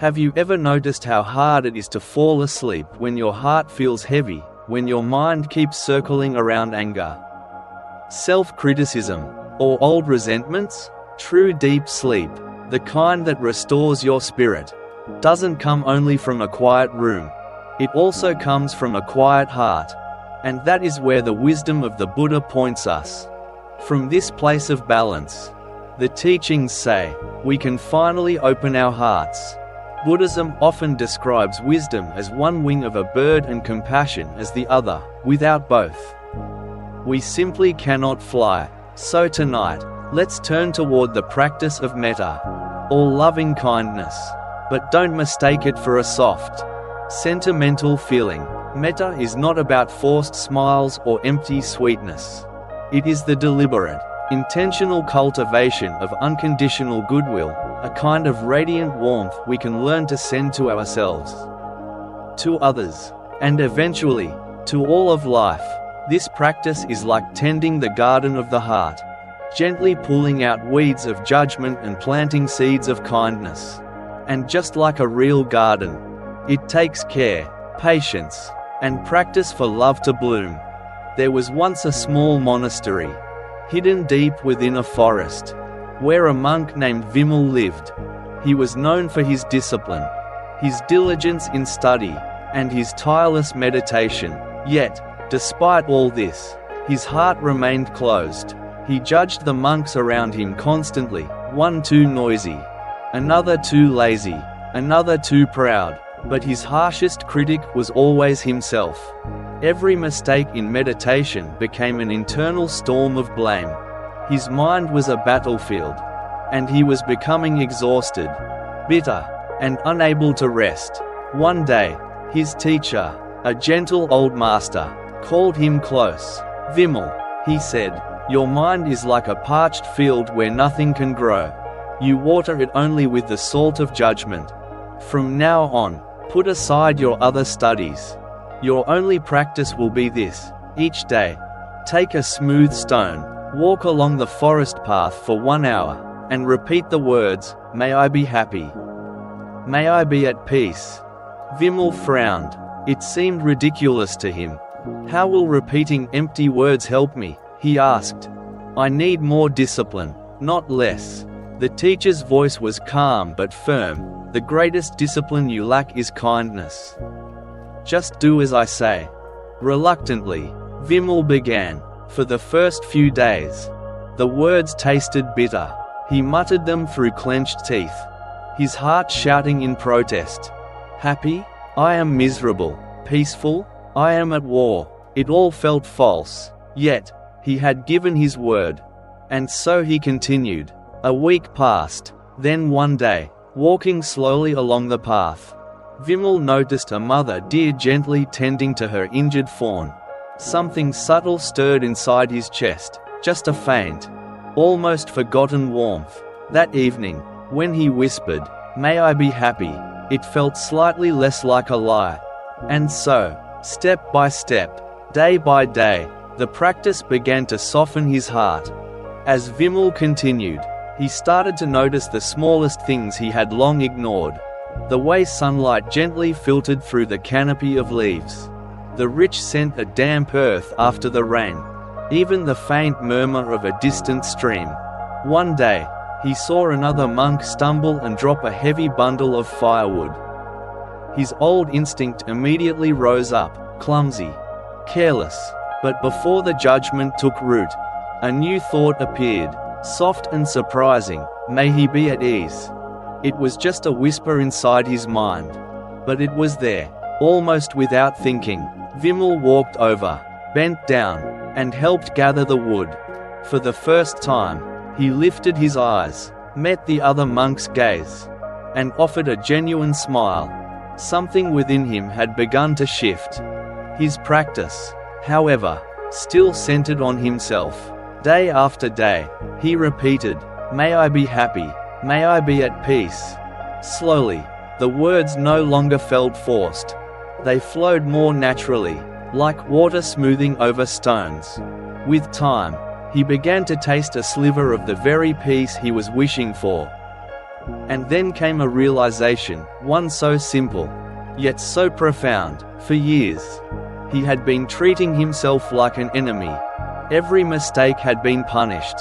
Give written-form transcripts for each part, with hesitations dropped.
Have you ever noticed how hard it is to fall asleep when your heart feels heavy, when your mind keeps circling around anger, self-criticism, or old resentments? True deep sleep, the kind that restores your spirit, doesn't come only from a quiet room. It also comes from a quiet heart. And that is where the wisdom of the Buddha points us. From this place of balance, the teachings say, we can finally open our hearts. Buddhism often describes wisdom as one wing of a bird and compassion as the other. Without both, we simply cannot fly. So tonight, let's turn toward the practice of metta, or loving kindness. But don't mistake it for a soft, sentimental feeling. Metta is not about forced smiles or empty sweetness. It is the deliberate, intentional cultivation of unconditional goodwill, a kind of radiant warmth we can learn to send to ourselves, to others, and eventually, to all of life. This practice is like tending the garden of the heart, gently pulling out weeds of judgment and planting seeds of kindness. And just like a real garden, it takes care, patience, and practice for love to bloom. There was once a small monastery, hidden deep within a forest, where a monk named Vimal lived. He was known for his discipline, his diligence in study, and his tireless meditation. Yet, despite all this, his heart remained closed. He judged the monks around him constantly, one too noisy, another too lazy, another too proud. But his harshest critic was always himself. Every mistake in meditation became an internal storm of blame. His mind was a battlefield, and he was becoming exhausted, bitter, and unable to rest. One day, his teacher, a gentle old master, called him close. "Vimal," he said, "your mind is like a parched field where nothing can grow. You water it only with the salt of judgment. From now on, put aside your other studies. Your only practice will be this. Each day, take a smooth stone, walk along the forest path for 1 hour, and repeat the words, 'May I be happy. May I be at peace.'" Vimal frowned. It seemed ridiculous to him. "How will repeating empty words help me?" he asked. "I need more discipline, not less." The teacher's voice was calm but firm. "The greatest discipline you lack is kindness. Just do as I say." Reluctantly, Vimal began. For the first few days, the words tasted bitter. He muttered them through clenched teeth, his heart shouting in protest. Happy? I am miserable. Peaceful? I am at war. It all felt false. Yet, he had given his word. And so he continued. A week passed. Then one day, walking slowly along the path, Vimal noticed a mother deer gently tending to her injured fawn. Something subtle stirred inside his chest, just a faint, almost forgotten warmth. That evening, when he whispered, "May I be happy," it felt slightly less like a lie. And so, step by step, day by day, the practice began to soften his heart. As Vimal continued, he started to notice the smallest things he had long ignored. The way sunlight gently filtered through the canopy of leaves, the rich scent of damp earth after the rain, even the faint murmur of a distant stream. One day, he saw another monk stumble and drop a heavy bundle of firewood. His old instinct immediately rose up, clumsy, careless. But before the judgment took root, a new thought appeared, soft and surprising. May he be at ease. It was just a whisper inside his mind. But it was there, almost without thinking. Vimal walked over, bent down, and helped gather the wood. For the first time, he lifted his eyes, met the other monk's gaze, and offered a genuine smile. Something within him had begun to shift. His practice, however, still centered on himself. Day after day, he repeated, "May I be happy. May I be at peace." Slowly, the words no longer felt forced. They flowed more naturally, like water smoothing over stones. With time, he began to taste a sliver of the very peace he was wishing for. And then came a realization, one so simple, yet so profound. For years, he had been treating himself like an enemy. Every mistake had been punished,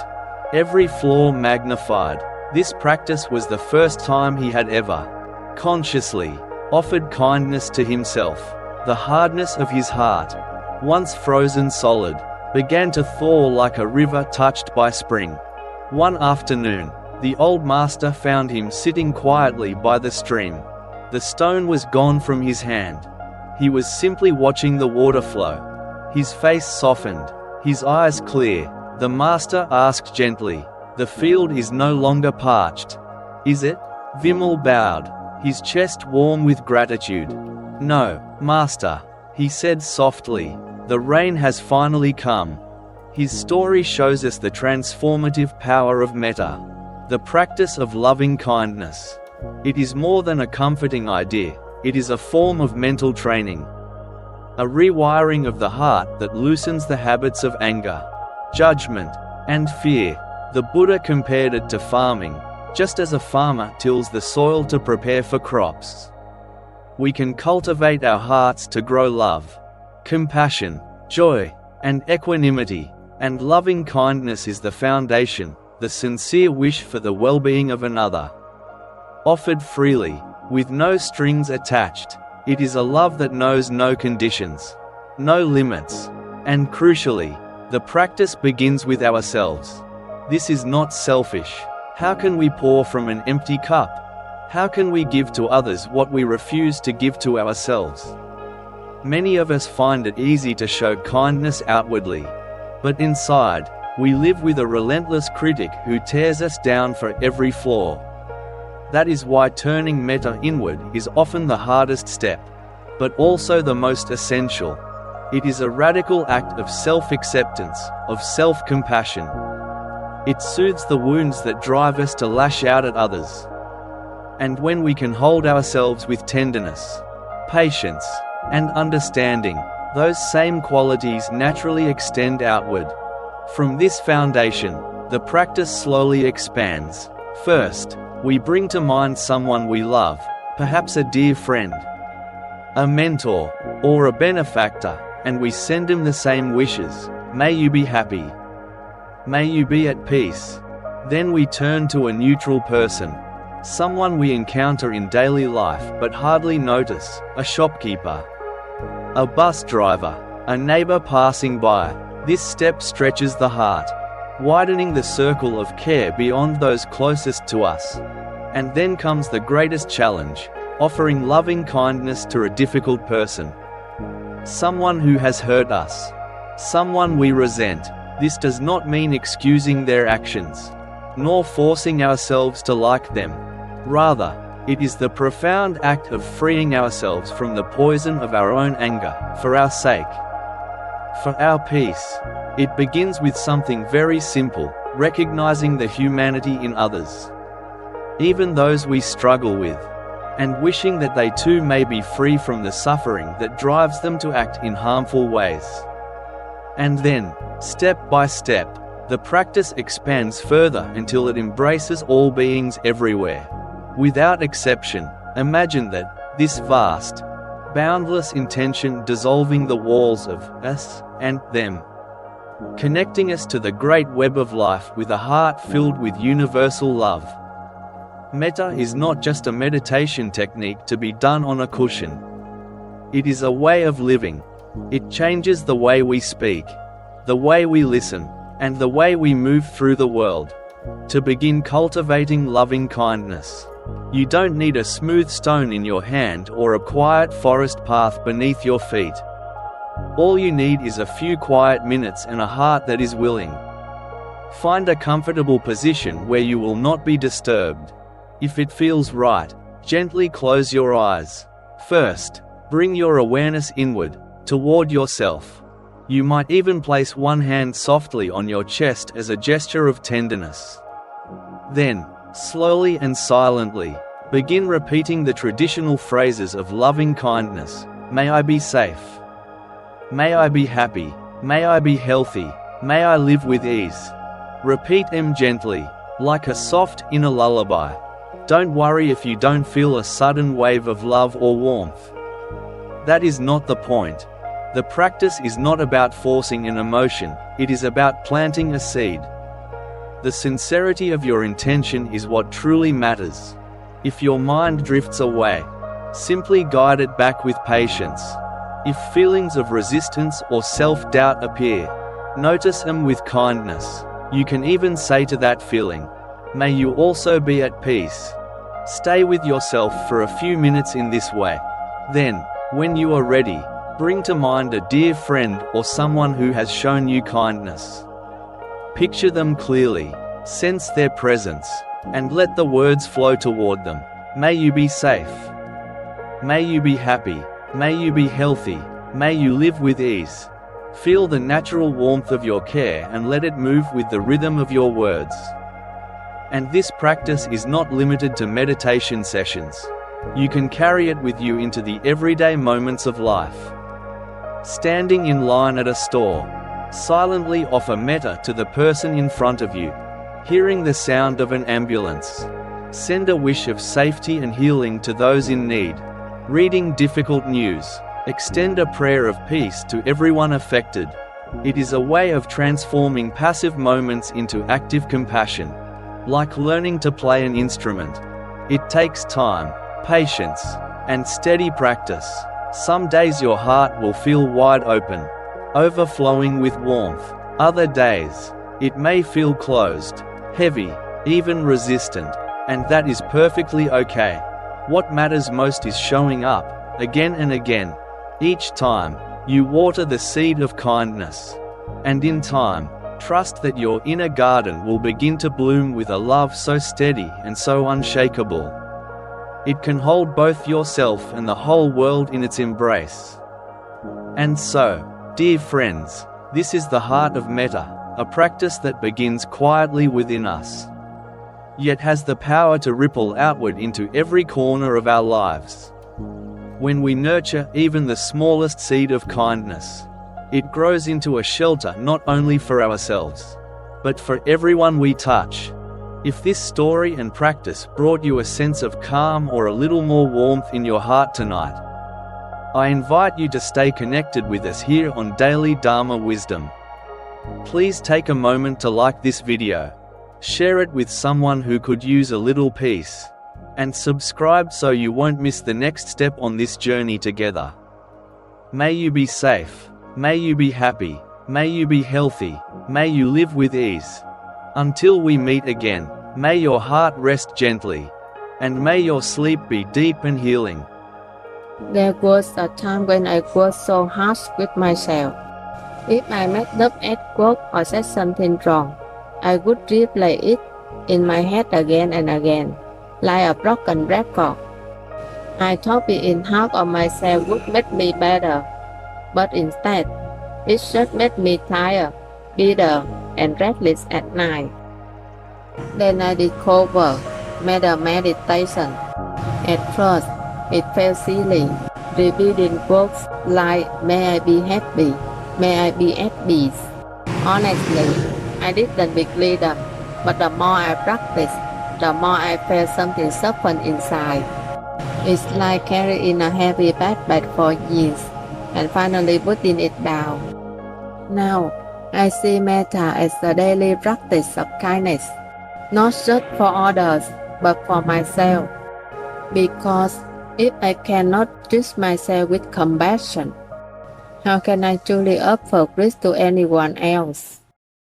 every flaw magnified. This practice was the first time he had ever consciously offered kindness to himself. The hardness of his heart, once frozen solid, began to thaw like a river touched by spring. One afternoon, the old master found him sitting quietly by the stream. The stone was gone from his hand. He was simply watching the water flow. His face softened, his eyes clear. The master asked gently, "The field is no longer parched, is it?" Vimal bowed, his chest warm with gratitude. "No, master," he said softly, "the rain has finally come." His story shows us the transformative power of metta, the practice of loving kindness. It is more than a comforting idea, it is a form of mental training, a rewiring of the heart that loosens the habits of anger, judgment, and fear. The Buddha compared it to farming. Just as a farmer tills the soil to prepare for crops, we can cultivate our hearts to grow love, compassion, joy, and equanimity. And loving kindness is the foundation, the sincere wish for the well-being of another, offered freely, with no strings attached. It is a love that knows no conditions, no limits. And crucially, the practice begins with ourselves. This is not selfish. How can we pour from an empty cup? How can we give to others what we refuse to give to ourselves? Many of us find it easy to show kindness outwardly, but inside, we live with a relentless critic who tears us down for every flaw. That is why turning metta inward is often the hardest step, but also the most essential. It is a radical act of self-acceptance, of self-compassion. It soothes the wounds that drive us to lash out at others. And when we can hold ourselves with tenderness, patience, and understanding, those same qualities naturally extend outward. From this foundation, the practice slowly expands. First, we bring to mind someone we love, perhaps a dear friend, a mentor, or a benefactor, and we send them the same wishes. May you be happy. May you be at peace. Then we turn to a neutral person, someone we encounter in daily life but hardly notice, a shopkeeper, a bus driver, a neighbor passing by. This step stretches the heart, widening the circle of care beyond those closest to us. And then comes the greatest challenge, offering loving kindness to a difficult person, someone who has hurt us, someone we resent. This does not mean excusing their actions, nor forcing ourselves to like them. Rather, it is the profound act of freeing ourselves from the poison of our own anger, for our sake, for our peace. It begins with something very simple, recognizing the humanity in others, even those we struggle with, and wishing that they too may be free from the suffering that drives them to act in harmful ways. And then, step by step, the practice expands further until it embraces all beings everywhere, without exception. Imagine that, this vast, boundless intention dissolving the walls of us and them, connecting us to the great web of life with a heart filled with universal love. Metta is not just a meditation technique to be done on a cushion. It is a way of living. It changes the way we speak, the way we listen, and the way we move through the world. To begin cultivating loving kindness, you don't need a smooth stone in your hand or a quiet forest path beneath your feet. All you need is a few quiet minutes and a heart that is willing. Find a comfortable position where you will not be disturbed. If it feels right, gently close your eyes. First, bring your awareness inward, toward yourself. You might even place one hand softly on your chest as a gesture of tenderness. Then, slowly and silently, begin repeating the traditional phrases of loving kindness. May I be safe. May I be happy. May I be healthy. May I live with ease. Repeat them gently, like a soft inner lullaby. Don't worry if you don't feel a sudden wave of love or warmth. That is not the point. The practice is not about forcing an emotion, it is about planting a seed. The sincerity of your intention is what truly matters. If your mind drifts away, simply guide it back with patience. If feelings of resistance or self-doubt appear, notice them with kindness. You can even say to that feeling, "May you also be at peace." Stay with yourself for a few minutes in this way. Then, when you are ready, bring to mind a dear friend or someone who has shown you kindness. Picture them clearly, sense their presence, and let the words flow toward them. May you be safe. May you be happy. May you be healthy. May you live with ease. Feel the natural warmth of your care and let it move with the rhythm of your words. And this practice is not limited to meditation sessions. You can carry it with you into the everyday moments of life. Standing in line at a store, silently offer metta to the person in front of you. Hearing the sound of an ambulance, send a wish of safety and healing to those in need. Reading difficult news, extend a prayer of peace to everyone affected. It is a way of transforming passive moments into active compassion. Like learning to play an instrument. It takes time, patience, and steady practice. Some days your heart will feel wide open, overflowing with warmth. Other days, it may feel closed, heavy, even resistant, and that is perfectly okay. What matters most is showing up, again and again. Each time, you water the seed of kindness. And in time, trust that your inner garden will begin to bloom with a love so steady and so unshakable. It can hold both yourself and the whole world in its embrace. And so, dear friends, this is the heart of metta, a practice that begins quietly within us, yet has the power to ripple outward into every corner of our lives. When we nurture even the smallest seed of kindness, it grows into a shelter not only for ourselves, but for everyone we touch. If this story and practice brought you a sense of calm or a little more warmth in your heart tonight, I invite you to stay connected with us here on Daily Dharma Wisdom. Please take a moment to like this video, share it with someone who could use a little peace, and subscribe so you won't miss the next step on this journey together. May you be safe. May you be happy, may you be healthy, may you live with ease. Until we meet again, may your heart rest gently, and may your sleep be deep and healing. There was a time when I was so harsh with myself. If I messed up at work or said something wrong, I would replay it in my head again and again, like a broken record. I thought being hard on myself would make me better. But instead, it just made me tired, bitter, and restless at night. Then I discovered Metta meditation. At first, it felt silly, repeating words like "May I be happy, may I be at peace." Honestly, I didn't believe them, but the more I practiced, the more I felt something soften inside. It's like carrying a heavy backpack for years, and finally putting it down. Now, I see metta as a daily practice of kindness, not just for others, but for myself. Because if I cannot treat myself with compassion, how can I truly offer grace to anyone else?